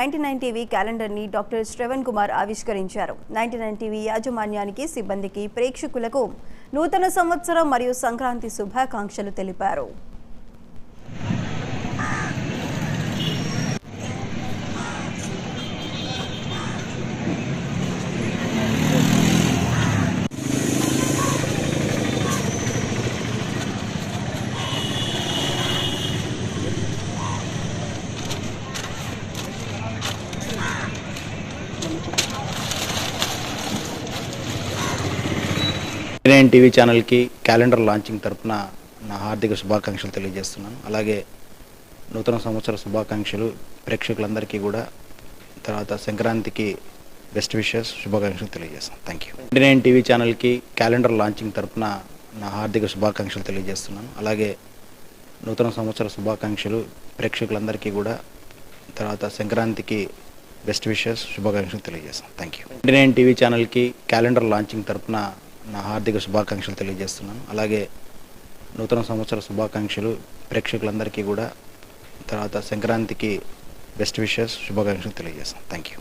99 TV క్యాలెండర్ని doctor Shravan Kumar ఆవిష్కరించారు. 99 TV యాజమాన్యానికి, సిబ్బందికి, ప్రేక్షకులకు నూతన సంవత్సరం మరియు సంక్రాంతి శుభాకాంక్షలు తెలిపారు. నేను టీవీ ఛానల్కి క్యాలెండర్ లాంచింగ్ తరపున నా హార్దిక శుభాకాంక్షలు తెలియజేస్తున్నాను. అలాగే నూతన సంవత్సర శుభాకాంక్షలు ప్రేక్షకులందరికీ కూడా, తర్వాత సంక్రాంతికి బెస్ట్ విషెస్ శుభాకాంక్షలు తెలియజేస్తాను. Thank you. నేను టీవీ ఛానల్కి క్యాలెండర్ లాంచింగ్ తరపున నా హార్దిక శుభాకాంక్షలు తెలియజేస్తున్నాను. అలాగే నూతన సంవత్సర శుభాకాంక్షలు ప్రేక్షకులందరికీ కూడా, తర్వాత సంక్రాంతికి బెస్ట్ విషెస్ శుభాకాంక్షలు తెలియజేస్తాను. Thank you. నేను టీవీ ఛానల్కి క్యాలెండర్ లాంచింగ్ తరపున నా హార్దిక శుభాకాంక్షలు తెలియజేస్తున్నాను. అలాగే నూతన సంవత్సర శుభాకాంక్షలు ప్రేక్షకులందరికీ కూడా, తర్వాత సంక్రాంతికి బెస్ట్ విషెస్ శుభాకాంక్షలు తెలియజేస్తాను. Thank you.